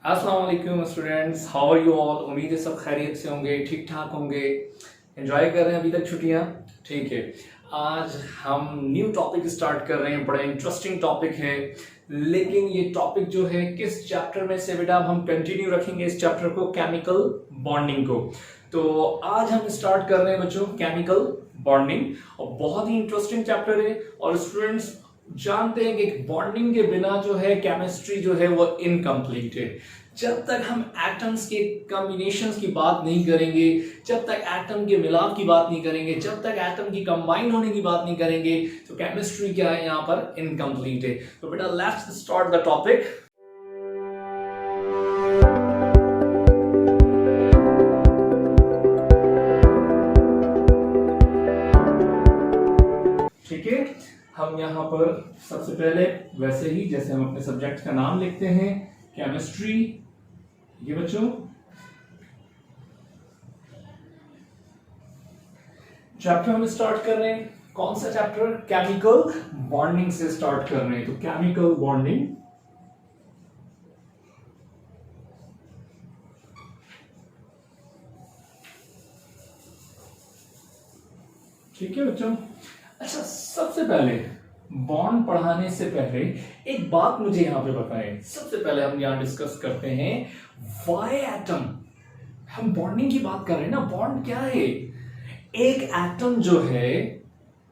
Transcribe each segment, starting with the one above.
अस्सलाम वालेकुम students, how are you all. उम्मीद है सब खैरियत से होंगे, ठीक ठाक होंगे, एंजॉय कर रहे हैं अभी तक छुट्टियां। ठीक है, आज हम न्यू टॉपिक स्टार्ट कर रहे हैं। बड़ा इंटरेस्टिंग टॉपिक है, लेकिन ये टॉपिक जो है किस चैप्टर में से बेटा हम कंटिन्यू रखेंगे इस चैप्टर को, केमिकल बॉन्डिंग को। तो आज हम स्टार्ट कर रहे हैं बच्चों केमिकल बॉन्डिंग, और बहुत ही इंटरेस्टिंग चैप्टर है। और स्टूडेंट्स जानते हैं कि बॉन्डिंग के बिना जो है केमिस्ट्री जो है वो इनकम्प्लीट है। जब तक हम एटम्स के कॉम्बिनेशंस की बात नहीं करेंगे, जब तक एटम के मिलाप की बात नहीं करेंगे, जब तक एटम की कंबाइन होने की बात नहीं करेंगे, तो केमिस्ट्री क्या है यहाँ पर इनकम्प्लीट है। तो बेटा लेट्स स्टार्ट द टॉपिक। ठीक है, हम यहाँ पर सबसे पहले वैसे ही जैसे हम अपने सब्जेक्ट का नाम लिखते हैं केमिस्ट्री, ये बच्चों चैप्टर हम स्टार्ट कर रहे हैं। कौन सा चैप्टर? केमिकल बॉन्डिंग से स्टार्ट कर रहे हैं। तो केमिकल बॉन्डिंग, ठीक है बच्चों। अच्छा, सबसे पहले बॉन्ड पढ़ाने से पहले एक बात मुझे यहां पे बताएं। सबसे पहले हम यहां डिस्कस करते हैं वाई एटम। हम बॉन्डिंग की बात कर रहे हैं ना, बॉन्ड क्या है? एक एटम जो है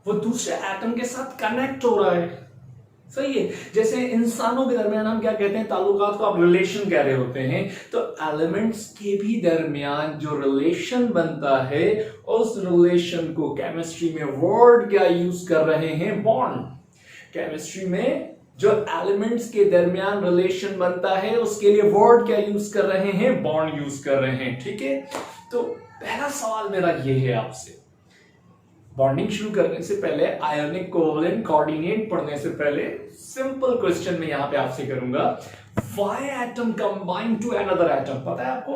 वो दूसरे एटम के साथ कनेक्ट हो रहा है, सही है। जैसे इंसानों के दरमियान हम क्या कहते हैं, ताल्लुकात को आप रिलेशन कह रहे होते हैं। तो एलिमेंट्स के भी दरमियान जो रिलेशन बनता है, उस रिलेशन को केमिस्ट्री में वर्ड क्या यूज कर रहे हैं? बॉन्ड। केमिस्ट्री में जो एलिमेंट्स के दरमियान रिलेशन बनता है उसके लिए वर्ड क्या यूज कर रहे हैं? बॉन्ड यूज कर रहे हैं। ठीक है, तो पहला सवाल मेरा ये है आपसे, बॉन्डिंग शुरू करने से पहले, आयोनिक कोवलेंट कोऑर्डिनेट पढ़ने से पहले सिंपल क्वेश्चन में यहां पे आपसे करूंगा, why atom combine to another atom. पता है आपको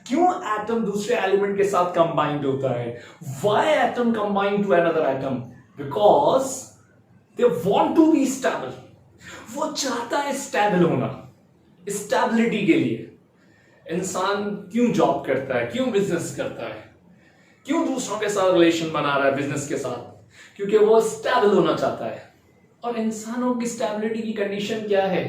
क्यों एटम दूसरे एलिमेंट के साथ कंबाइंड होता है? Why atom combine to another atom? Because they want to be stable. वो चाहता है स्टेबल होना। स्टेबिलिटी के लिए इंसान क्यों जॉब करता है, क्यों बिजनेस करता है, क्यों दूसरों के साथ रिलेशन बना रहा है बिजनेस के साथ? क्योंकि वो स्टेबल होना चाहता है। और इंसानों की स्टेबिलिटी की कंडीशन क्या है?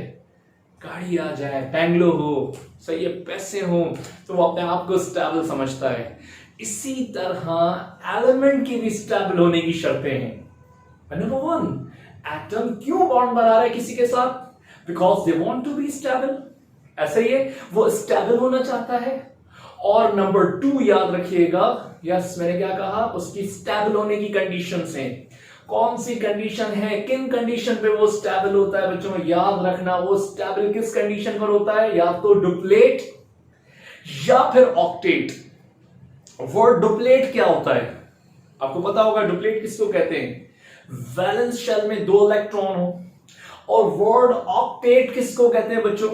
गाड़ी आ जाए, बंगलो हो, सही है, पैसे हो, तो वो अपने आप को स्टेबल समझता है। इसी तरह एलिमेंट की भी स्टेबल होने की शर्तें हैं। नंबर वन, एटम क्यों बॉन्ड बना रहा है किसी के साथ? Because they want to be stable. ऐसे ही है, वो स्टेबल होना चाहता है। और नंबर टू याद रखिएगा, यस मैंने क्या कहा, उसकी स्टेबल होने की कंडीशन है। कौन सी कंडीशन है, किन कंडीशन पे वो स्टेबल होता है बच्चों? याद रखना, वो स्टेबल किस कंडीशन पर होता है? या तो डुप्लेट या फिर ऑक्टेट। वर्ड डुप्लेट क्या होता है आपको पता होगा? डुप्लेट किसको कहते हैं? वैलेंस शेल में 2 इलेक्ट्रॉन हो। और वर्ड ऑक्टेट किसको कहते हैं बच्चों?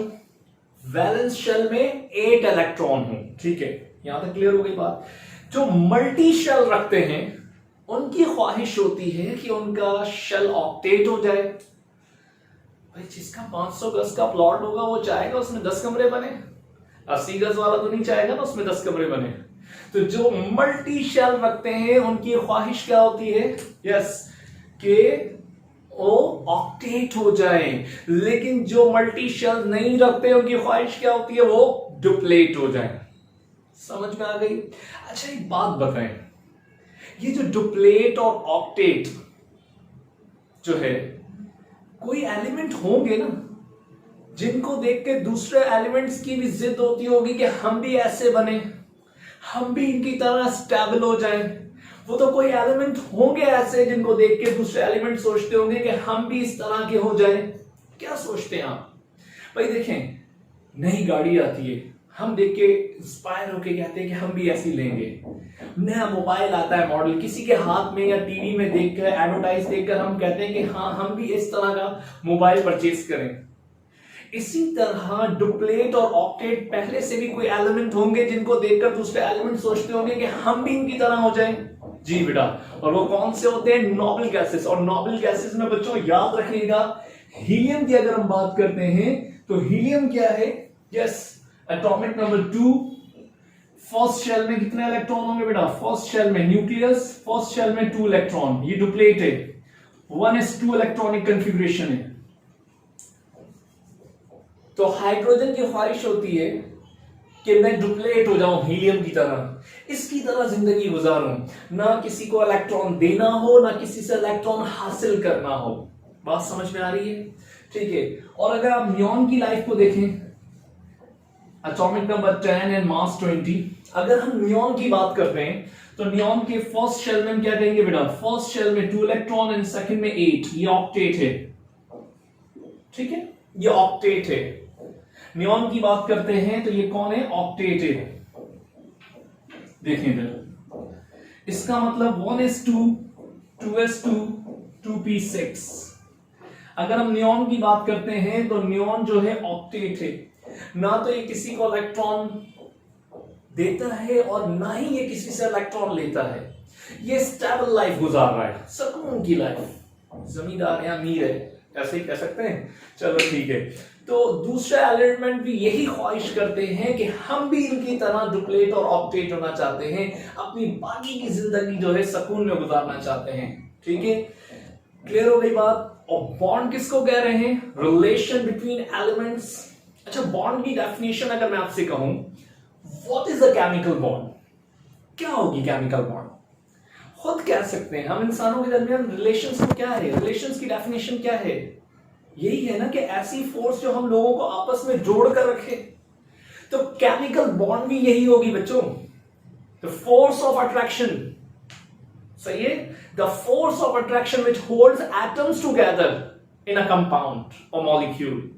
वैलेंस शेल में 8 इलेक्ट्रॉन हो। ठीक है, यहां तक क्लियर हो गई बात। जो मल्टी शेल रखते हैं उनकी ख्वाहिश होती है कि उनका शेल ऑक्टेट हो जाए। भाई जिसका 500 गज का प्लॉट होगा वो चाहेगा उसमें 10 कमरे बने। 80 गज वाला तो नहीं चाहेगा ना उसमें 10 कमरे बने। तो जो मल्टी शेल रखते हैं उनकी ख्वाहिश क्या होती है? यस, कि वो ऑक्टेट हो जाए। लेकिन जो मल्टी शेल नहीं रखते उनकी ख्वाहिश क्या होती है? वो डुप्लेट हो जाए। समझ में आ गई? अच्छा एक बात बताएं, ये जो डुप्लेट और ऑक्टेट जो है, कोई एलिमेंट होंगे ना जिनको देख के दूसरे एलिमेंट्स की भी जिद होती होगी कि हम भी ऐसे बने, हम भी इनकी तरह स्टेबल हो जाएं। वो तो कोई एलिमेंट होंगे ऐसे जिनको देख के दूसरे एलिमेंट सोचते होंगे कि हम भी इस तरह के हो जाएं। क्या सोचते हैं आप? भाई देखें, नई गाड़ी आती है, हम देख के इंस्पायर होके कहते हैं कि हम भी ऐसी लेंगे। नया मोबाइल आता है मॉडल, किसी के हाथ में या टीवी में देखकर, एडवर्टाइज देखकर हम कहते हैं कि हाँ हम भी इस तरह का मोबाइल परचेज करें। इसी तरह डुप्लेट और ऑक्टेट पहले से भी कोई एलिमेंट होंगे जिनको देखकर दूसरे एलिमेंट सोचते होंगे कि हम भी इनकी तरह हो जाएं। जी बेटा, और वो कौन से होते हैं? Noble gases. और नोबल गैसेस में बच्चों याद रखिएगा, हीलियम की अगर हम बात करते हैं तो हीलियम क्या है? Yes, atomic number 2, first shell में कितने इलेक्ट्रॉन होंगे बेटा? फर्स्ट शेल में न्यूक्लियस, फर्स्ट शेल में 2 इलेक्ट्रॉन, ये डुप्लेट है, 1s2 इलेक्ट्रॉनिक कंफिग्रेशन है। तो हाइड्रोजन की ख्वाहिश होती है कि मैं डुप्लेट हो जाऊं हीलियम की तरह, इसकी तरह जिंदगी गुजारूं, ना किसी को इलेक्ट्रॉन देना हो ना किसी से इलेक्ट्रॉन हासिल करना हो। बात समझ में आ रही है? ठीक है। और अगर आप नियॉन की लाइफ को देखें, एटॉमिक नंबर 10 एंड मास 20, अगर हम नियॉन की बात करते हैं तो नियॉन के फर्स्ट शेल में हम क्या कहेंगे बेटा? फर्स्ट शेल में 2 इलेक्ट्रॉन एंड सेकंड में 8, ये ऑक्टेट है। ठीक है, ये ऑक्टेट है। नियॉन की बात करते हैं तो ये कौन है? ऑक्टेट है। देखें इधर, इसका मतलब 1s2, 2s2, 2p6। अगर हम नियॉन की बात करते हैं तो नियॉन जो है ऑक्टेट है, ना तो ये किसी को इलेक्ट्रॉन देता है और ना ही ये किसी से इलेक्ट्रॉन लेता है। ये स्टेबल लाइफ गुजार रहा है, सुकून की लाइफ, जमींदार है, अमीर है, ऐसे ही कह सकते हैं। चलो ठीक है। तो दूसरे एलिमेंट भी यही ख्वाहिश करते हैं कि हम भी इनकी तरह डुप्लेट और ऑक्टेट होना चाहते हैं, अपनी बाकी की जिंदगी जो है सुकून में गुजारना चाहते हैं। ठीक है, क्लियर हो गई बात? और बॉन्ड किसको कह रहे हैं? Relation between elements. अच्छा, बॉन्ड की डेफिनेशन अगर मैं आपसे कहूं, what is a chemical bond, क्या होगी केमिकल बॉन्ड? खुद कह सकते हैं हम, इंसानों के दरमियान रिलेशंस क्या है? रिलेशंस की डेफिनेशन क्या है? यही है ना कि ऐसी फोर्स जो हम लोगों को आपस में जोड़ कर रखे। तो केमिकल बॉन्ड भी यही होगी बच्चों, द फोर्स ऑफ अट्रैक्शन। सही है, the force of attraction which holds atoms together in a compound और मॉलिक्यूल।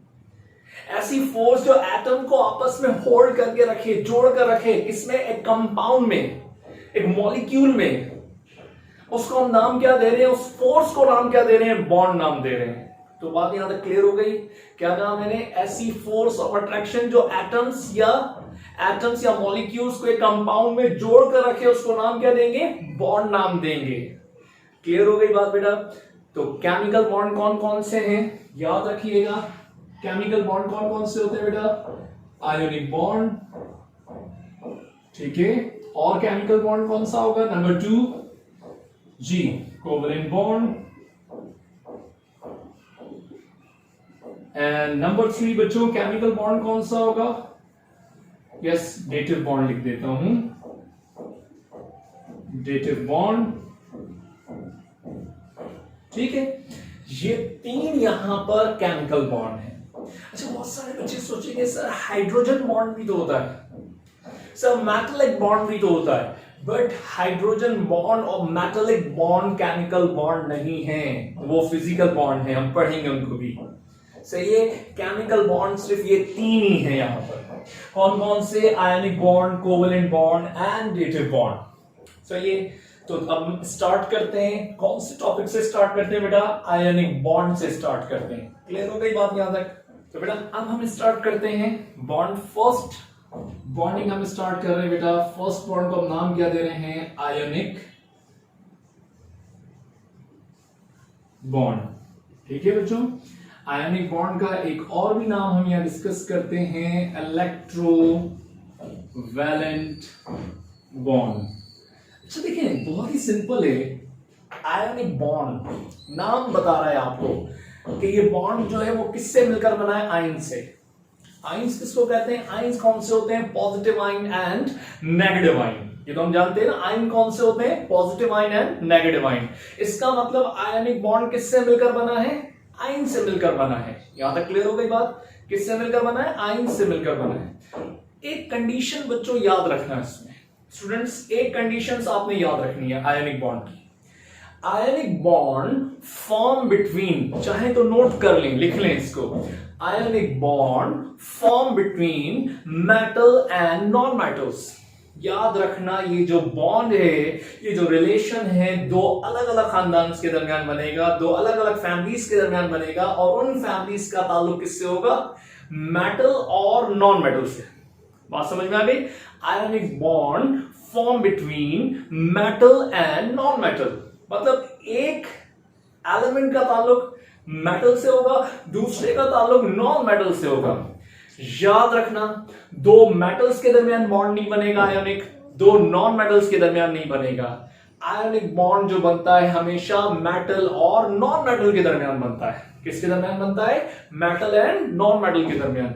ऐसी फोर्स जो एटम को आपस में होल्ड करके रखे, जोड़ कर रखे, इसमें एक कंपाउंड में, एक मॉलिक्यूल में। उसको हम नाम क्या दे रहे हैं? उस फोर्स को नाम क्या दे रहे हैं? बॉन्ड नाम दे रहे हैं। तो बात यहां तक क्लियर हो गई? क्या कहा मैंने? ऐसी फोर्स ऑफ अट्रैक्शन जो एटम्स या मॉलिक्यूल्स को एक कंपाउंड में जोड़ कर रखे, उसको नाम क्या देंगे? बॉन्ड नाम देंगे। क्लियर हो गई बात बेटा? तो केमिकल बॉन्ड कौन कौन से हैं याद रखिएगा। केमिकल बॉन्ड कौन कौन से होते हैं बेटा? आयोनिक बॉन्ड, ठीक है। और केमिकल बॉन्ड कौन सा होगा? नंबर 2 जी, कोवलेंट बॉन्ड। एंड नंबर 3 बच्चों केमिकल बॉन्ड कौन सा होगा? यस, डेटिव बॉन्ड लिख देता हूं, डेटिव बॉन्ड। ठीक है, ये 3 यहां पर केमिकल बॉन्ड है। अच्छा, बहुत सारे बच्चे सोचेंगे सर हाइड्रोजन बॉन्ड भी तो होता है, सर मेटालिक बॉन्ड भी तो होता है, बट हाइड्रोजन बॉन्ड और मेटालिक बॉन्ड केमिकल बॉन्ड नहीं है, वो फिजिकल बॉन्ड है, हम पढ़ेंगे उनको भी। सही है, केमिकल बॉन्ड सिर्फ ये 3 ही है यहां पर। कौन कौन से? Ionic bond, covalent bond and dative bond. सही है, तो अब स्टार्ट करते हैं। कौन से टॉपिक से स्टार्ट करते हैं बेटा? आयनिक बॉन्ड से स्टार्ट करते हैं। क्लियर हो गई बात यहां तक? तो बेटा अब हम स्टार्ट करते हैं बॉन्ड। फर्स्ट बॉन्डिंग हम स्टार्ट कर रहे हैं बेटा। फर्स्ट बॉन्ड को हम नाम क्या दे रहे हैं? Ionic bond. ठीक है बच्चों, आयनिक बॉन्ड का एक और भी नाम हम यहां डिस्कस करते हैं, इलेक्ट्रोवैलेंट बॉन्ड। अच्छा देखिए, बहुत ही सिंपल है। आयनिक बॉन्ड नाम बता रहा है आपको कि ये बॉन्ड जो है वो किससे मिलकर बना है? आयन से। आयन्स किसको कहते हैं? आयन्स कौन से होते हैं? Positive ion and negative ion. ये तो हम जानते हैं ना, आयन कौन से होते हैं? Positive ion and negative ion. इसका मतलब आयनिक बॉन्ड किससे मिलकर बना है? आयन से मिलकर बना है। यहां तक क्लियर हो गई बात? किससे मिलकर बना है? आयन से मिलकर बना है। एक कंडीशन बच्चों याद रखना है इसमें, स्टूडेंट्स, एक कंडीशन आपने याद रखनी है आयनिक बॉन्ड की। आयनिक बॉन्ड फॉर्म बिटवीन, चाहे तो नोट कर लें, लिख लें इसको, ionic bond form between metal and non metals. याद रखना, ये जो बॉन्ड है, ये जो रिलेशन है, दो अलग अलग खानदान के दरमियान बनेगा, दो अलग अलग फैमिलीज के दरमियान बनेगा, और उन फैमिलीज का ताल्लुक किससे होगा? मेटल और नॉन मेटल से। बात समझ में आ गई? Ionic bond form between metal and non metal, मतलब एक एलिमेंट का ताल्लुक मेटल से होगा, दूसरे का ताल्लुक नॉन मेटल से होगा। याद रखना, दो मेटल्स के दरमियान बॉन्ड नहीं बनेगा आयोनिक, दो नॉन मेटल्स के दरमियान नहीं बनेगा। आयोनिक बॉन्ड जो बनता है हमेशा मेटल और नॉन मेटल के दरमियान बनता है। किसके दरमियान बनता है? मेटल एंड नॉन मेटल के दरमियान।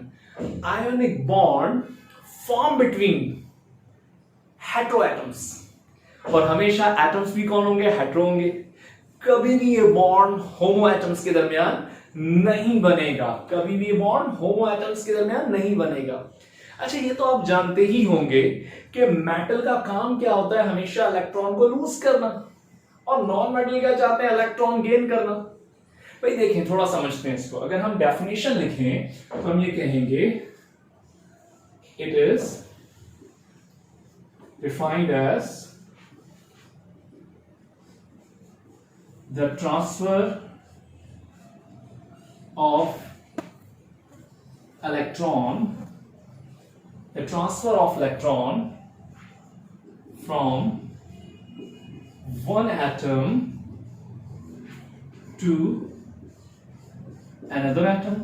Ionic bond form between hetero atoms, और हमेशा एटम्स भी कौन होंगे? हेटेरो होंगे। कभी भी ये बॉन्ड होमो एटम्स के दरमियान नहीं बनेगा, कभी भी बॉन्ड होमो एटम्स के दरमियान नहीं बनेगा। अच्छा, ये तो आप जानते ही होंगे कि मेटल का काम क्या होता है? हमेशा इलेक्ट्रॉन को लूज करना, और नॉन मेटल क्या चाहते हैं? इलेक्ट्रॉन गेन करना। भाई देखें, थोड़ा समझते हैं इसको। अगर हम डेफिनेशन लिखें तो हम ये कहेंगे it is defined as the transfer of electron from one atom to another atom।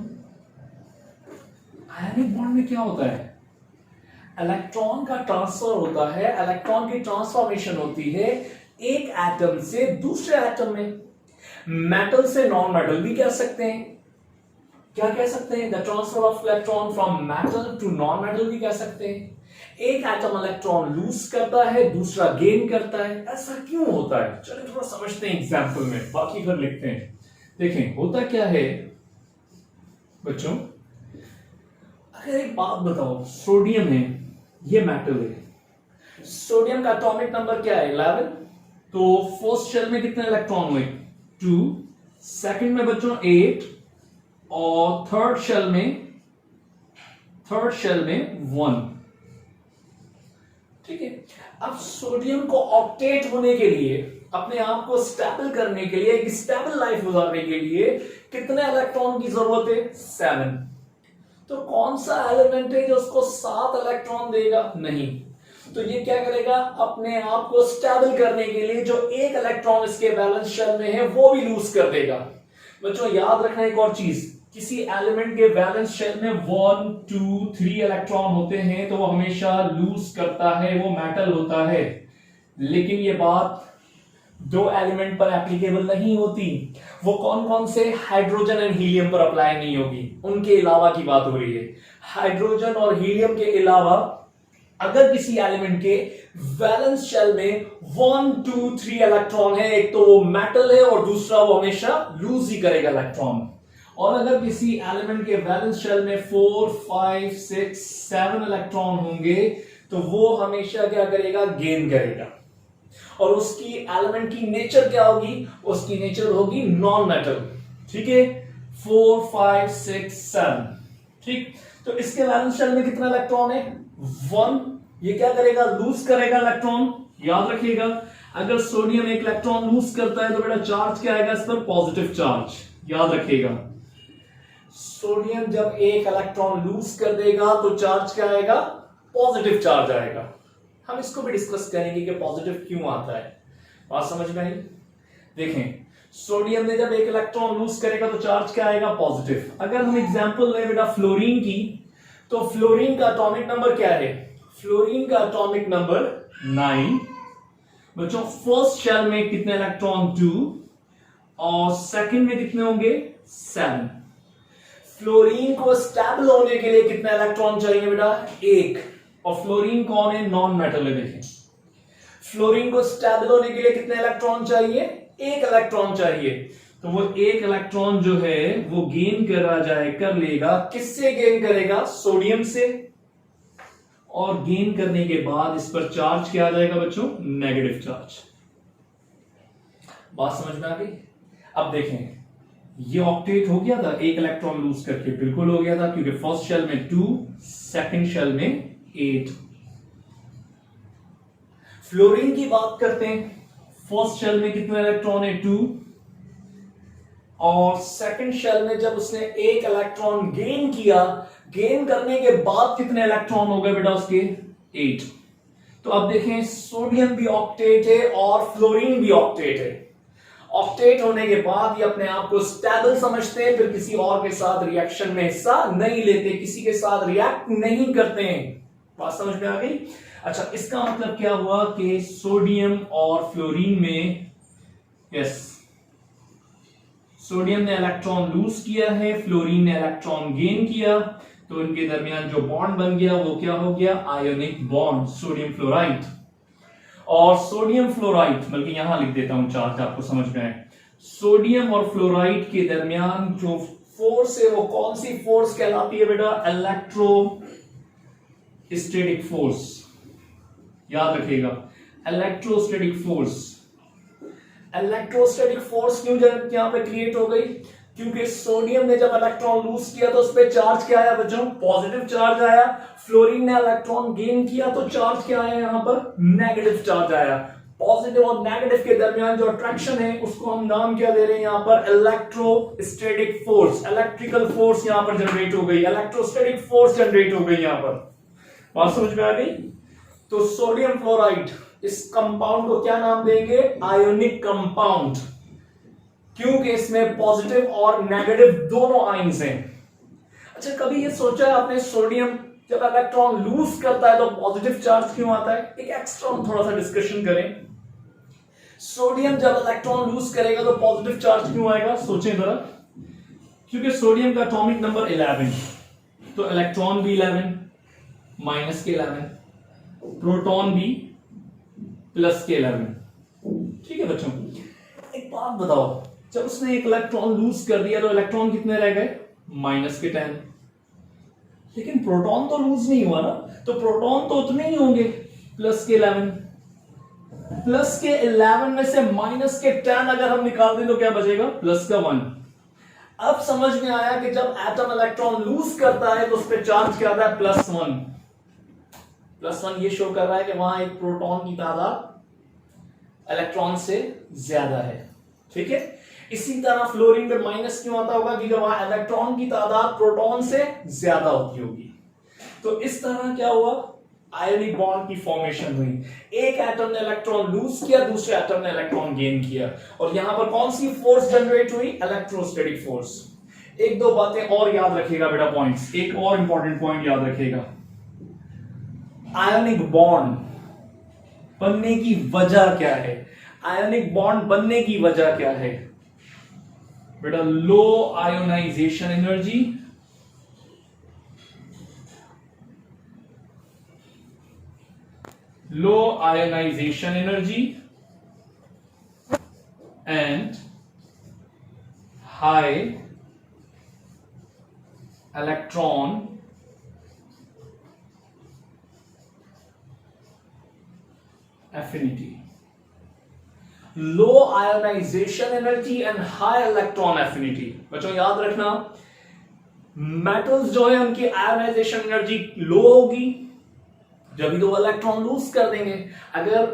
Ionic bond में क्या होता है? इलेक्ट्रॉन का ट्रांसफर होता है, इलेक्ट्रॉन की ट्रांसफॉर्मेशन होती है एक एटम से दूसरे एटम में। मेटल से नॉन मेटल भी कह सकते हैं। क्या कह सकते हैं? The transfer of electron from metal to non metal भी कह सकते हैं। एक एटम इलेक्ट्रॉन लूज करता है, दूसरा गेन करता है। ऐसा क्यों होता है? चलिए थोड़ा समझते हैं एग्जांपल में, बाकी फिर लिखते हैं। देखें होता क्या है बच्चों। अगर एक बात बताओ, सोडियम है, ये मेटल है। सोडियम का एटॉमिक नंबर क्या है? 11। तो फर्स्ट शेल में कितने इलेक्ट्रॉन हुए? 2। सेकंड में बच्चों 8, और थर्ड शेल में 1। ठीक है। अब सोडियम को ऑक्टेट होने के लिए, अपने आप को स्टेबल करने के लिए, एक स्टेबल लाइफ गुजारने के लिए कितने इलेक्ट्रॉन की जरूरत है? 7। तो कौन सा एलिमेंट है जो उसको 7 इलेक्ट्रॉन देगा? नहीं। तो ये क्या करेगा? अपने आप को स्टेबल करने के लिए जो एक इलेक्ट्रॉन इसके बैलेंस शेल में है वो भी लूज कर देगा। बच्चों याद रखना एक और चीज, किसी एलिमेंट के बैलेंस शेल में 1, 2, 3 इलेक्ट्रॉन होते हैं तो वो हमेशा लूज करता है, वो मेटल होता है। लेकिन ये बात दो एलिमेंट पर एप्लीकेबल नहीं होती। वो कौन कौन से? हाइड्रोजन एंड हीलियम पर अप्लाई नहीं होगी, उनके अलावा की बात हो रही है। हाइड्रोजन और हीलियम के अलावा अगर किसी एलिमेंट के वैलेंस शेल में 1, 2, 3 इलेक्ट्रॉन है, एक तो वो मेटल है और दूसरा वो हमेशा लूज ही करेगा इलेक्ट्रॉन। और अगर किसी एलिमेंट के वैलेंस शेल में 4, 5, 6, 7 इलेक्ट्रॉन होंगे तो वो हमेशा क्या करेगा? गेन करेगा। और उसकी एलिमेंट की नेचर क्या होगी? उसकी नेचर होगी नॉन मेटल। ठीक है, 4, 5, 6, 7। ठीक, तो इसके वैलेंस शेल में कितना इलेक्ट्रॉन है? 1। ये क्या करेगा? लूज करेगा इलेक्ट्रॉन। याद रखिएगा, अगर सोडियम एक इलेक्ट्रॉन लूज करता है तो बेटा चार्ज क्या आएगा इस पर? Positive charge. याद रखिएगा, सोडियम जब एक इलेक्ट्रॉन लूज कर देगा तो चार्ज क्या आएगा? पॉजिटिव चार्ज आएगा। हम इसको भी डिस्कस करेंगे कि पॉजिटिव क्यों आता है। बात समझ में आई? देखें, सोडियम ने जब एक इलेक्ट्रॉन लूज करेगा तो चार्ज क्या आएगा? पॉजिटिव। अगर हम एग्जांपल लें बेटा फ्लोरीन की, तो फ्लोरीन का एटॉमिक नंबर क्या है? फ्लोरीन का एटॉमिक नंबर 9। बच्चों फर्स्ट शेल में कितने इलेक्ट्रॉन? 2, और सेकंड में कितने होंगे? 7। फ्लोरीन को स्टेबल होने के लिए कितने इलेक्ट्रॉन चाहिए बेटा? 1। और फ्लोरीन कौन है? नॉन मेटल है। देखें, फ्लोरीन को स्टेबल होने के लिए कितने इलेक्ट्रॉन चाहिए? 1 इलेक्ट्रॉन चाहिए। तो वो 1 इलेक्ट्रॉन जो है वो गेन कर लेगा। किससे गेन करेगा? सोडियम से। और गेन करने के बाद इस पर चार्ज क्या आ जाएगा बच्चों? Negative charge. बात समझ में आ गई? अब देखें, ये ऑक्टेट हो गया था 1 इलेक्ट्रॉन लूज करके? बिल्कुल हो गया था, क्योंकि फर्स्ट शेल में 2, सेकंड शेल में 8। फ्लोरीन की बात करते हैं। फर्स्ट शेल में कितने इलेक्ट्रॉन है? 2। और सेकंड शेल में जब उसने 1 इलेक्ट्रॉन गेन किया, गेन करने के बाद कितने इलेक्ट्रॉन हो गए बेटा उसके? 8। तो अब देखें, सोडियम भी ऑक्टेट है और फ्लोरीन भी ऑक्टेट है। ऑक्टेट होने के बाद ये अपने आप को स्टेबल समझते हैं, फिर किसी और के साथ रिएक्शन में हिस्सा नहीं लेते, किसी के साथ रिएक्ट नहीं करते हैं। बात समझ में आ गई? अच्छा, इसका मतलब क्या हुआ कि सोडियम और फ्लोरीन में, यस, सोडियम ने इलेक्ट्रॉन लूज किया है, फ्लोरीन ने इलेक्ट्रॉन गेन किया, तो इनके दरमियान जो बॉन्ड बन गया वो क्या हो गया? Ionic bond, sodium fluoride. और सोडियम फ्लोराइड, बल्कि यहां लिख देता हूं चार्ज आपको समझ में आए, सोडियम और फ्लोराइड के दरमियान जो फोर्स है वो कौन सी फोर्स कहलाती है बेटा? Electrostatic force. याद रखिएगा, इलेक्ट्रोस्टैटिक फोर्स। इलेक्ट्रोस्टैटिक फोर्स क्यों यहां पे क्रिएट हो गई? क्योंकि सोडियम ने जब इलेक्ट्रॉन लूज किया तो उस पर चार्ज क्या आया बच्चों? पॉजिटिव चार्ज आया। फ्लोरीन ने इलेक्ट्रॉन गेन किया तो चार्ज क्या आया? यहां पर नेगेटिव चार्ज आया। पॉजिटिव और नेगेटिव के दरमियान जो अट्रैक्शन है उसको हम नाम क्या दे रहे हैं यहां पर? Electrostatic force. इलेक्ट्रिकल फोर्स यहां पर जनरेट हो गई, इलेक्ट्रोस्टैटिक फोर्स जनरेट हो गई यहां पर। बात समझ में आ गई? तो सोडियम फ्लोराइड, इस कंपाउंड को क्या नाम देंगे? आयोनिक कंपाउंड, क्योंकि इसमें पॉजिटिव और नेगेटिव दोनों आयंस हैं। अच्छा, कभी ये सोचा है आपने, सोडियम जब इलेक्ट्रॉन लूज करता है तो पॉजिटिव चार्ज क्यों आता है? एक एक्स्ट्रा हम थोड़ा सा डिस्कशन करें। सोडियम जब इलेक्ट्रॉन लूज करेगा तो पॉजिटिव चार्ज क्यों आएगा? सोचें जरा। क्योंकि सोडियम का एटॉमिक नंबर 11, तो इलेक्ट्रॉन भी 11, माइनस के 11, प्रोटॉन भी प्लस के 11। ठीक है बच्चों, एक बात बताओ, जब उसने एक इलेक्ट्रॉन लूज कर दिया तो इलेक्ट्रॉन कितने रह गए? माइनस के 10। लेकिन प्रोटॉन तो लूज नहीं हुआ ना, तो प्रोटॉन तो उतने ही होंगे, प्लस के 11। प्लस के 11 में से माइनस के 10 अगर हम निकाल दें तो क्या बचेगा? प्लस का 1। अब समझ में आया कि जब एटम इलेक्ट्रॉन लूज करता है तो उस पर चार्ज क्या आता है? प्लस 1। प्लस 1 ये शो कर रहा है कि वहां एक प्रोटॉन की तादाद इलेक्ट्रॉन से ज्यादा है। ठीक है, इसी तरह फ्लोरीन पे माइनस क्यों आता होगा? क्योंकि वहां इलेक्ट्रॉन की तादाद प्रोटॉन से ज्यादा होती होगी। तो इस तरह क्या हुआ? आयोनिक बॉन्ड की फॉर्मेशन हुई। एक एटम ने इलेक्ट्रॉन लूज किया, दूसरे एटम ने इलेक्ट्रॉन गेन किया, और यहां पर कौन सी फोर्स जनरेट हुई? Electrostatic force. एक दो बातें और याद रखिएगा बेटा, पॉइंट्स, एक और इंपॉर्टेंट पॉइंट याद रखिएगा। आयोनिक बॉन्ड बनने की वजह क्या है? आयोनिक बॉन्ड बनने की वजह क्या है बेटा? Low ionisation energy, low ionisation energy and high electron affinity. Low ionisation energy and high electron affinity. बच्चों याद रखना, मेटल्स जो है उनकी आयोनाइजेशन एनर्जी लो होगी, जब भी तो इलेक्ट्रॉन लूज कर देंगे। अगर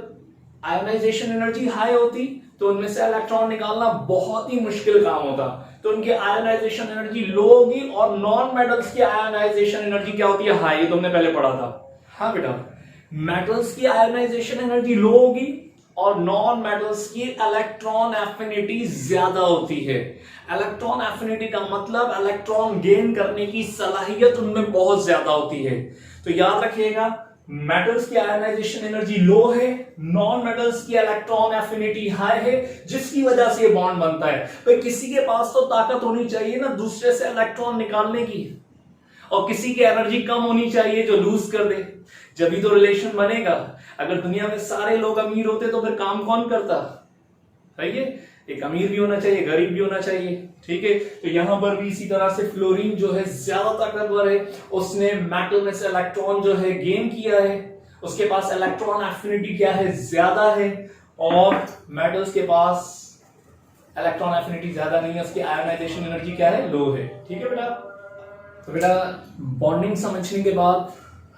आयोनाइजेशन एनर्जी हाई होती तो उनमें से इलेक्ट्रॉन निकालना बहुत ही मुश्किल काम होता, तो उनकी आयोनाइजेशन एनर्जी लो होगी। और नॉन मेटल्स की आयोनाइजेशन एनर्जी क्या होती है? हाई। तुमने पहले पढ़ा था। हाँ बेटा, मेटल्स की आयोनाइजेशन एनर्जी लो होगी और नॉन मेटल्स की इलेक्ट्रॉन एफिनिटी ज्यादा होती है। इलेक्ट्रॉन एफिनिटी का मतलब इलेक्ट्रॉन गेन करने की सलाहियत उनमें बहुत ज्यादा होती है। तो याद रखिएगा, मेटल्स की आयोनाइजेशन एनर्जी लो है, नॉन मेटल्स की इलेक्ट्रॉन एफिनिटी हाई है, जिसकी वजह से ये बॉन्ड बनता है। तो किसी के पास तो ताकत होनी चाहिए ना दूसरे से इलेक्ट्रॉन निकालने की, और किसी की एनर्जी कम होनी चाहिए जो लूज कर दे, जब ही तो रिलेशन बनेगा। अगर दुनिया में सारे लोग अमीर होते तो फिर काम कौन करता? सही है, एक अमीर भी होना चाहिए, गरीब भी होना चाहिए। ठीक है, तो यहां पर भी इसी तरह से फ्लोरीन जो है ज्यादा ताकतवर है, उसने मेटल में से इलेक्ट्रॉन जो है गेन किया है, उसके पास इलेक्ट्रॉन एफिनिटी क्या है? ज्यादा है। और मेटल्स के पास इलेक्ट्रॉन एफिनिटी ज्यादा नहीं है, उसकी आयोनाइजेशन एनर्जी क्या है? लो है। ठीक है बेटा, तो बेटा बॉन्डिंग समझने के बाद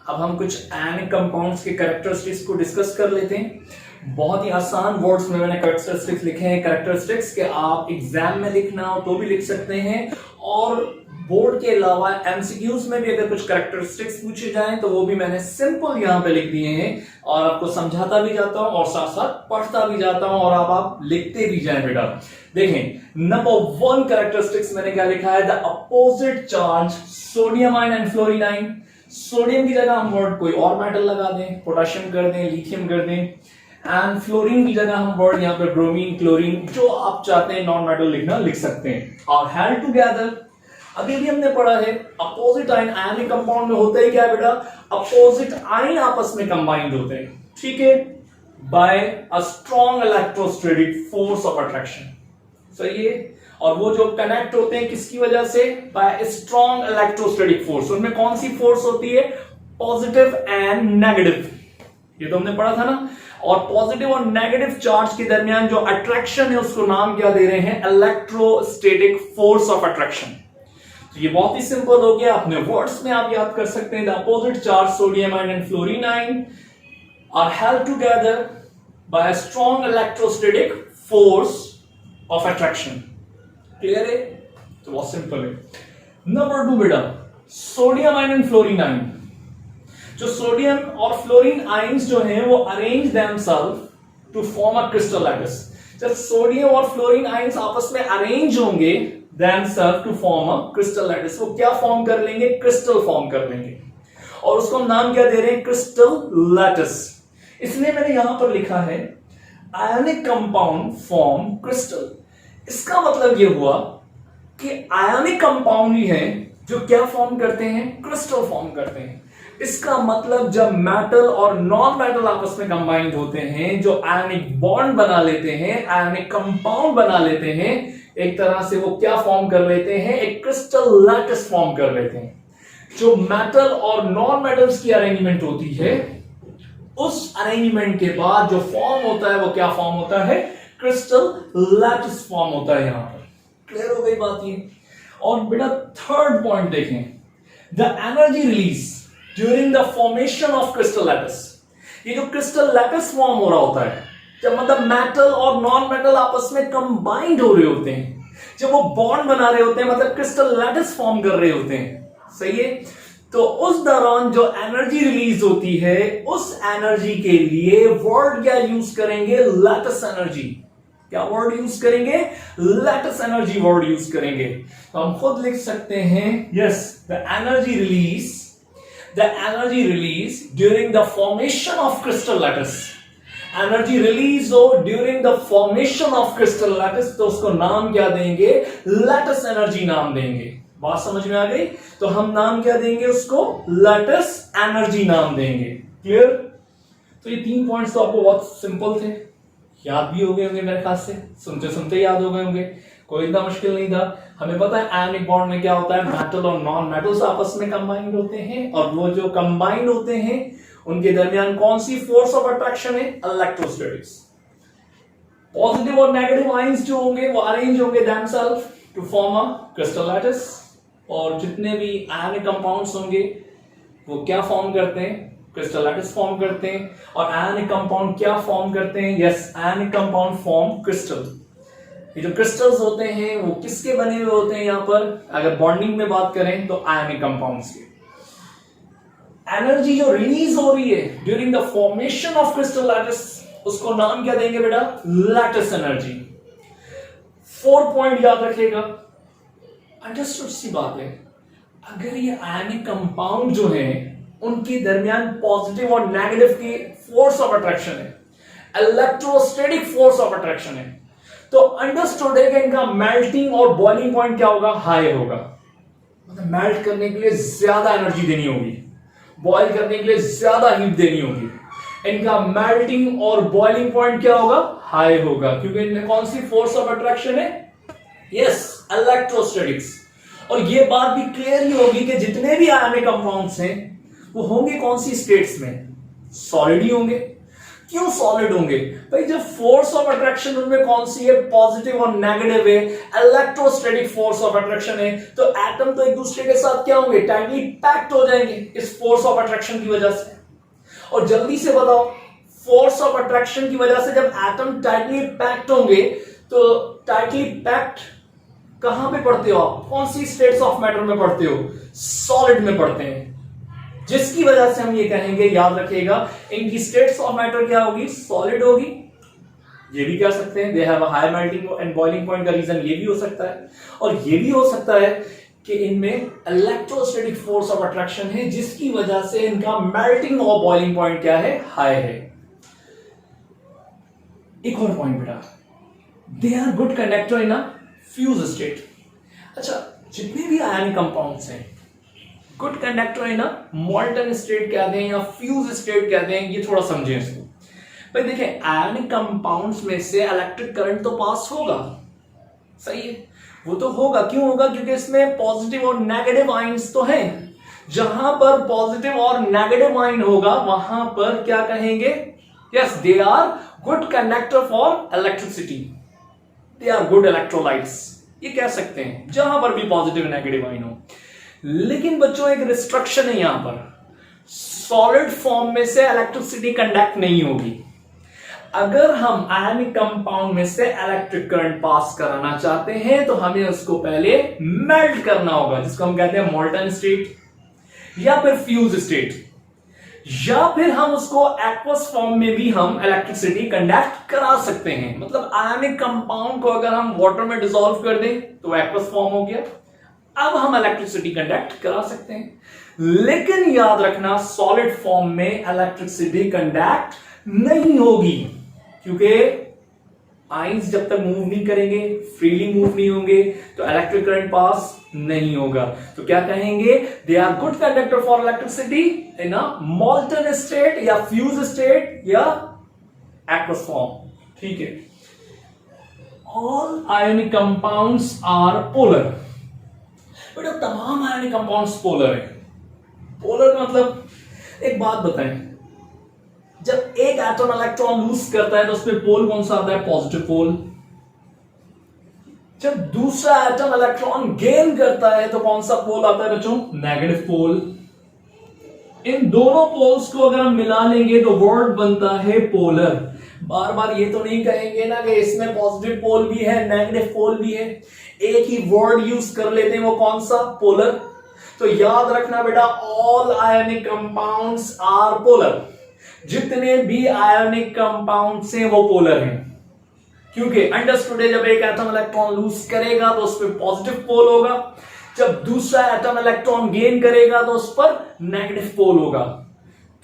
अब हम कुछ आयनिक कंपाउंड्स के कैरेक्टरिस्टिक्स को डिस्कस कर लेते हैं। बहुत ही आसान वर्ड्स में मैंने कैरेक्टरिस्टिक्स लिखे हैं। कैरेक्टरिस्टिक्स के आप एग्जाम में लिखना हो तो भी लिख सकते हैं, और बोर्ड के अलावा एमसीक्यूज में भी अगर कुछ कैरेक्टरिस्टिक्स पूछे जाएं तो वो भी मैंने सिंपल यहां पे लिख दिए हैं और आपको समझाता भी जाता हूं और साथ साथ पढ़ता भी जाता हूं और अब आप लिखते भी जाएं बेटा। देखें नंबर 1 कैरेक्टरिस्टिक्स मैंने क्या लिखा है, the opposite charge sodium ion and fluorine ion. Sodium की जगह हम वर्ड कोई और मेटल लगा दें, पोटेशियम कर दें, लिथियम कर दें, एंड फ्लोरीन की जगह हम वर्ड यहां पे ब्रोमीन, क्लोरीन, जो आप चाहते हैं नॉन मेटल लिखना लिख सकते हैं। और हेल्ड टुगेदर, अभी भी हमने पढ़ा है अपोजिट आयन आयनिक कंपाउंड में होता ही क्या है बेटा, अपोजिट आयन आपस में कंबाइंड होते हैं, ठीक है, by a strong electrostatic force of attraction. सही है। और वो जो कनेक्ट होते हैं किसकी वजह से, बाय स्ट्रॉन्ग इलेक्ट्रोस्टैटिक फोर्स। उनमें कौन सी फोर्स होती है, पॉजिटिव एंड नेगेटिव, ये तो हमने पढ़ा था ना। और पॉजिटिव और नेगेटिव चार्ज के दरमियान जो अट्रैक्शन है उसको नाम क्या दे रहे हैं, इलेक्ट्रोस्टैटिक फोर्स ऑफ अट्रैक्शन। तो ये बहुत ही सिंपल हो गया, अपने वर्ड्स में आप याद कर सकते हैं। The opposite charge sodium ion and fluorine ion are held together by a strong electrostatic force of attraction. Clear है, तो बहुत सिंपल है। नंबर 2 बेटा, sodium ion and fluorine ion. जो सोडियम और फ्लोरीन आयंस जो हैं वो arrange themself to form a crystal lattice. जब सोडियम और फ्लोरीन आयंस आपस में अरेंज होंगे themself to form a crystal lattice, वो क्या फॉर्म कर लेंगे, क्रिस्टल फॉर्म कर लेंगे। और उसको हम नाम क्या दे रहे हैं, क्रिस्टल लैटिस। इसलिए मैंने यहां पर लिखा है आयनिक कंपाउंड फॉर्म क्रिस्टल। इसका मतलब यह हुआ कि आयनिक कंपाउंड ही है जो क्या फॉर्म करते हैं, क्रिस्टल फॉर्म करते हैं। इसका मतलब जब मेटल और नॉन मेटल आपस में कंबाइंड होते हैं, जो आयनिक बॉन्ड बना लेते हैं, आयनिक कंपाउंड बना लेते हैं, एक तरह से वो क्या फॉर्म कर लेते हैं, एक क्रिस्टल लैटिस फॉर्म कर लेते हैं। जो मेटल और नॉन मेटल्स की अरेंजमेंट होती है, उस अरेंजमेंट के बाद जो फॉर्म होता है वो क्या फॉर्म होता है, क्रिस्टल लैटिस फॉर्म होता है। यहां पर क्लियर हो गई बात ये। और बेटा थर्ड पॉइंट देखें, the energy release during the formation of crystal lattice. ये जो क्रिस्टल लैटिस फॉर्म हो रहा होता है, जब मतलब मेटल और नॉन मेटल आपस में कंबाइंड हो रहे होते हैं, जब वो बॉन्ड बना रहे होते हैं, मतलब क्रिस्टल लैटिस फॉर्म कर रहे होते हैं, सही है। तो उस दौरान जो एनर्जी रिलीज होती है, उस एनर्जी के लिए वर्ड क्या यूज करेंगे, लैटिस एनर्जी। क्या वर्ड यूज करेंगे, लैटिस एनर्जी वर्ड यूज करेंगे। तो हम खुद लिख सकते हैं, yes, the energy release during the formation of crystal lattice. Energy release हो during the formation of crystal lattice, तो उसको नाम क्या देंगे, लैटिस एनर्जी नाम देंगे। बात समझ में आ गई। तो हम नाम क्या देंगे उसको, लैटिस एनर्जी नाम देंगे। क्लियर। तो ये 3 पॉइंट्स तो आपको बहुत सिंपल थे, याद भी हो गए होंगे मेरे ख्याल से, सुनते सुनते याद हो गए होंगे, कोई इतना मुश्किल नहीं था। हमें पता है आयनिक बॉन्ड में क्या होता है, मेटल और नॉन मेटल्स आपस में कंबाइंड होते हैं, और वो जो कंबाइंड होते हैं उनके दरमियान कौन सी फोर्स ऑफ अट्रैक्शन है, इलेक्ट्रोस्टैटिक्स। पॉजिटिव और नेगेटिव आयंस जो होंगे वो अरेंज होंगे themself to form a crystal lattice, और जितने भी आयनिक कंपाउंड्स होंगे वो क्या फॉर्म करते हैं, क्रिस्टल लैटिस फॉर्म करते हैं। और आयनिक कंपाउंड क्या फॉर्म करते हैं, yes, ionic compound form crystal. ये जो क्रिस्टल्स होते हैं वो किसके बने हुए होते हैं, यहां पर अगर बॉन्डिंग में बात करें तो आयनिक कंपाउंड्स के। एनर्जी जो रिलीज हो रही है during the formation of crystal lattice, उसको नाम क्या देंगे बेटा, लैटिस एनर्जी। 4 पॉइंट याद रखिएगा, अंडरस्टूड सी बात है। अगर ये आयनिक कंपाउंड जो है उनके दरमियान पॉजिटिव और नेगेटिव की फोर्स ऑफ अट्रैक्शन है, इलेक्ट्रोस्टैटिक फोर्स ऑफ अट्रैक्शन है, तो अंडरस्टूड है कि इनका मेल्टिंग और बॉइलिंग पॉइंट क्या होगा, हाई होगा। मतलब मेल्ट करने के लिए ज्यादा एनर्जी देनी होगी, बॉयल करने के लिए ज्यादा हीट देनी होगी। इनका मेल्टिंग और बॉइलिंग पॉइंट क्या होगा, हाई होगा, क्योंकि इनमें कौन सी फोर्स ऑफ अट्रैक्शन है, यस, इलेक्ट्रोस्टैटिक्स। और ये बात भी क्लियर ही होगी कि जितने भी आयनिक कंपाउंड्स हैं वो होंगे कौन सी स्टेट्स में, सॉलिड ही होंगे। क्यों सॉलिड होंगे भाई, जब फोर्स ऑफ अट्रैक्शन उनमें कौन सी है, पॉजिटिव और नेगेटिव है, इलेक्ट्रोस्टैटिक फोर्स ऑफ अट्रैक्शन है, तो एटम तो एक दूसरे के साथ क्या होंगे, टाइटली पैक्ड हो जाएंगे इस फोर्स ऑफ अट्रैक्शन की वजह से। और जल्दी से बताओ, फोर्स ऑफ अट्रैक्शन की वजह से जब एटम टाइटली पैक्ड होंगे, तो टाइटली पैक्ड कहां पे पढ़ते हो आप, कौन सी स्टेट्स ऑफ मैटर में पढ़ते हो, सॉलिड में पढ़ते हैं, जिसकी वजह से हम ये कहेंगे, याद रखिएगा, इनकी स्टेट्स ऑफ मैटर क्या होगी, सॉलिड होगी। ये भी कह सकते हैं they have a high melting and boiling point, का रीजन ये भी हो सकता है, और ये भी हो सकता है कि इनमें इलेक्ट्रोस्टैटिक फोर्स ऑफ अट्रैक्शन है, जिसकी वजह से इनका मेल्टिंग और बॉइलिंग पॉइंट क्या है, हाई है। एक और पॉइंट बेटा, they are good conductor in a fuse state. अच्छा, जितने भी आयनिक कंपाउंड्स हैं, good conductor in a molten state कह दें या फ्यूज स्टेट कह दें, ये थोड़ा समझें इसको। भाई देखिए, आयनिक कंपाउंड्स में से इलेक्ट्रिक करंट तो पास होगा, सही है, वो तो होगा। क्यों होगा? क्योंकि इसमें पॉजिटिव और नेगेटिव आयंस तो हैं। जहां पर पॉजिटिव और नेगेटिव आयन होगा वहां पर क्या कहेंगे, yes they are good conductor for electricity, they are good electrolytes, ये कह सकते हैं जहां पर भी पॉजिटिव नेगेटिव आयन हो। लेकिन बच्चों एक रिस्ट्रिक्शन है यहां पर, सॉलिड फॉर्म में से इलेक्ट्रिसिटी कंडक्ट नहीं होगी। अगर हम आयनिक कंपाउंड में से इलेक्ट्रिक करंट पास कराना चाहते हैं तो हमें उसको पहले मेल्ट करना होगा, जिसको हम कहते हैं मॉल्टन स्टेट या फिर फ्यूज स्टेट, या फिर हम उसको एक्वस फॉर्म में भी हम इलेक्ट्रिसिटी कंडक्ट करा सकते हैं। मतलब आयनिक कंपाउंड को अगर हम वाटर में डिसॉल्व कर दें तो एक्वस फॉर्म हो गया, अब हम इलेक्ट्रिसिटी कंडक्ट करा सकते हैं। लेकिन याद रखना, सॉलिड फॉर्म में इलेक्ट्रिसिटी कंडक्ट नहीं होगी, क्योंकि आयंस जब तक मूव नहीं करेंगे, फ्रीली मूव नहीं होंगे, तो इलेक्ट्रिक करंट पास नहीं होगा। तो क्या कहेंगे, they are good conductor for electricity in a molten state या फ्यूज स्टेट या एक्वस फॉर्म। ठीक है, all ionic compounds are polar. बेटा तमाम आयनिक कंपाउंड्स पोलर है। पोलर मतलब, एक बात बताएं, जब एक एटम इलेक्ट्रॉन लूज करता है तो उसमें पोल कौन सा आता है, पॉजिटिव पोल। जब दूसरा एटम इलेक्ट्रॉन गेन करता है तो कौन सा पोल आता है बच्चों, नेगेटिव पोल। इन दोनों पोल्स को अगर हम मिला लेंगे तो वर्ड बनता है पोलर। बार बार ये तो नहीं कहेंगे ना कि इसमें पॉजिटिव पोल भी है नेगेटिव पोल भी है, एक ही वर्ड यूज कर लेते हैं, वो कौन सा, पोलर। तो याद रखना बेटा, all ionic compounds are polar. जितने भी आयनिक कंपाउंड्स हैं वो पोलर हैं, क्योंकि अंडरस्टूड है, जब एक एटम इलेक्ट्रॉन लूज करेगा तो उस पर पॉजिटिव पोल होगा, जब दूसरा एटम इलेक्ट्रॉन गेन करेगा तो उस पर नेगेटिव पोल होगा।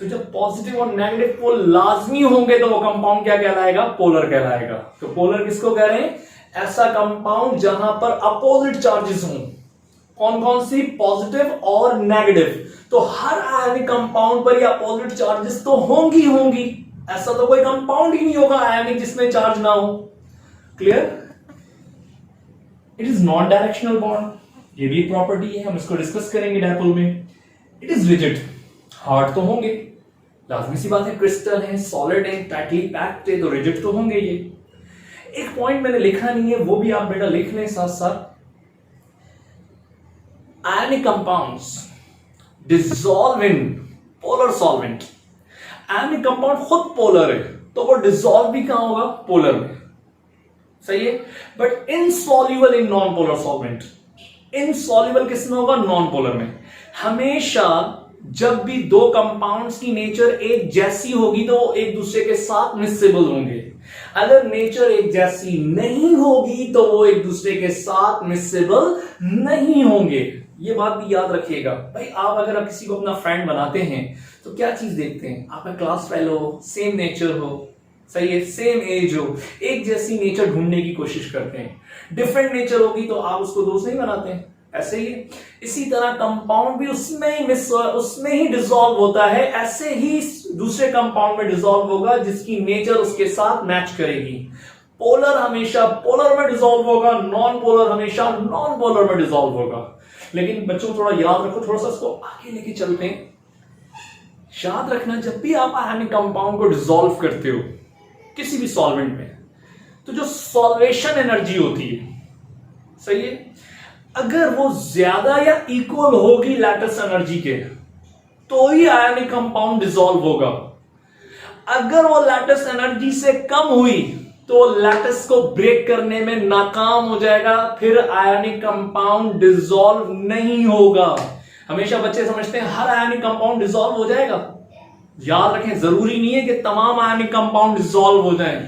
तो जब पॉजिटिव और नेगेटिव पोल लाजमी होंगे तो वो कंपाउंड क्या कहलाएगा, पोलर कहलाएगा। तो पोलर किसको कह रहे हैं, ऐसा कंपाउंड जहां पर अपोजिट चार्जेस हों। कौन कौन सी, पॉजिटिव और नेगेटिव। तो हर आयनिक कंपाउंड पर ये अपोजिट चार्जेस तो होंगी, ऐसा तो कोई कंपाउंड ही नहीं होगा आयनिक जिसमें चार्ज ना हो। Clear? It is non directional bond, ये भी एक प्रॉपर्टी है, हम इसको डिस्कस करेंगे डायपोल में। इट इज रिजिड, हार्ड तो होंगे, लाजमी सी बात है, क्रिस्टल है, सॉलिड है, टाइटली पैक्ड है, तो रिजिड तो होंगे ये। एक पॉइंट मैंने लिखा नहीं है, वो भी आप बेटा लिख लें साथ साथ। Ionic compounds dissolve in polar solvent. Ionic compound खुद पोलर है तो वो डिसॉल्व भी कहां होगा, पोलर में, सही है। But insoluble in non polar solvent. Insoluble किसमें होगा, नॉन पोलर में। हमेशा जब भी दो कंपाउंड्स की नेचर एक जैसी होगी तो वो एक दूसरे के साथ मिक्सेबल होंगे। अगर नेचर एक जैसी नहीं होगी तो वो एक दूसरे के साथ मिक्सेबल नहीं होंगे। ये बात भी याद रखिएगा। भाई आप अगर किसी को अपना फ्रेंड बनाते हैं तो क्या चीज देखते हैं, आपका क्लास फेलो हो, सेम नेचर हो, सही है, सेम एज हो, एक जैसी नेचर ढूंढने की कोशिश करते हैं। डिफरेंट नेचर होगी तो आप उसको दोस्त नहीं बनाते हैं, ऐसे ही है। इसी तरह कंपाउंड भी उसमें ही डिसॉल्व होता है, ऐसे ही दूसरे कंपाउंड में डिसॉल्व होगा जिसकी नेचर उसके साथ मैच करेगी। पोलर हमेशा पोलर में डिसॉल्व होगा, नॉन पोलर हमेशा नॉन पोलर में डिसॉल्व होगा। लेकिन बच्चों थोड़ा याद रखो, थोड़ा सा इसको आगे लेके चलते हैं। याद रखना, जब भी आप आयनिक कंपाउंड को डिसॉल्व करते हो किसी भी सॉल्वेंट में, तो जो सॉल्वेशन एनर्जी होती है, सही है, अगर वो ज्यादा या इक्वल होगी लैटिस एनर्जी के तो ही आयनिक कंपाउंड डिसॉल्व होगा। अगर वो लैटिस एनर्जी से कम हुई तो लैटिस को ब्रेक करने में नाकाम हो जाएगा, फिर आयनिक कंपाउंड डिसॉल्व नहीं होगा। हमेशा बच्चे समझते हैं हर आयनिक कंपाउंड डिसॉल्व हो जाएगा। याद रखें, जरूरी नहीं है कि तमाम आयनिक कंपाउंड डिसॉल्व हो जाएं।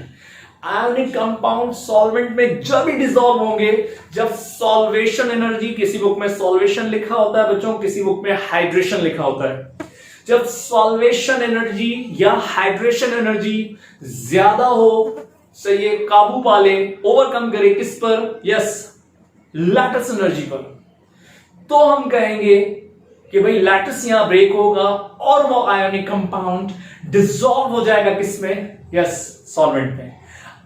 आयनिक कंपाउंड सॉल्वेंट में जब ही डिसॉल्व होंगे जब सॉल्वेशन एनर्जी, किसी बुक में सॉल्वेशन लिखा होता है बच्चों, किसी बुक में हाइड्रेशन लिखा होता है, जब सॉल्वेशन एनर्जी या हाइड्रेशन एनर्जी ज्यादा हो, सही है, काबू पा ले, ओवरकम करे किस पर, यस, लैटिस एनर्जी पर, तो हम कहेंगे कि भाई लैटिस यहां ब्रेक होगा और वो आयोनिक कंपाउंड डिसॉल्व हो जाएगा किसमें, यस, सॉल्वेंट में।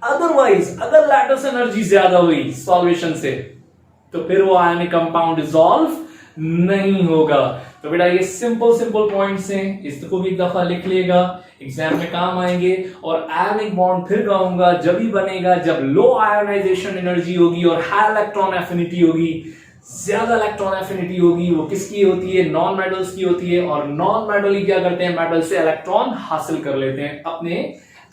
अदरवाइज अगर लैटिस एनर्जी ज्यादा हुई सॉल्वेशन से तो फिर वो आयोनिक कंपाउंड डिसॉल्व नहीं होगा। तो बेटा ये सिंपल पॉइंट्स हैं, इसको भी एक दफा लिख लेगा, एग्जाम में काम आएंगे। और आयनिक बॉन्ड फिर कहूंगा जब ही बनेगा जब लो आयोनाइजेशन एनर्जी होगी और हाई इलेक्ट्रॉन एफिनिटी होगी, ज्यादा इलेक्ट्रॉन एफिनिटी होगी। वो किसकी होती है, नॉन मेटल्स की होती है। और नॉन मेटल ही क्या करते हैं, मेटल से इलेक्ट्रॉन हासिल कर लेते हैं अपने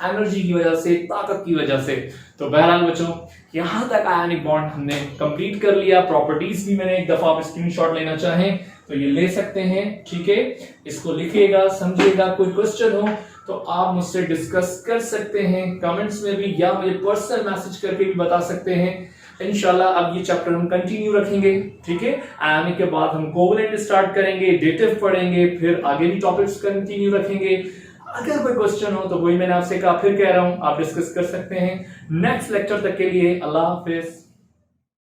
एनर्जी की वजह से, ताकत की वजह से। तो बहरहाल बच्चों यहां तक आयनिक बॉन्ड हमने कंप्लीट कर लिया। प्रॉपर्टीज भी मैंने एक दफा आप स्क्रीनशॉट लेना चाहें तो ये ले सकते हैं, ठीक है। इसको लिखिएगा, समझिएगा। कोई क्वेश्चन हो तो आप मुझसे डिस्कस कर सकते हैं कमेंट्स में भी, या मुझे पर्सनल मैसेज करके भी बता सकते हैं। इंशाल्लाह अब ये चैप्टर हम कंटिन्यू रखेंगे, ठीक है। आयनिक के बाद हम कोवलेंट स्टार्ट करेंगे, डेटिव पढ़ेंगे, फिर आगे भी टॉपिक्स कंटिन्यू रखेंगे। अगर कोई क्वेश्चन हो तो वही मैंने आपसे कहा, फिर कह रहा हूं, आप डिस्कस कर सकते हैं। नेक्स्ट लेक्चर तक के लिए अल्लाह हाफिज।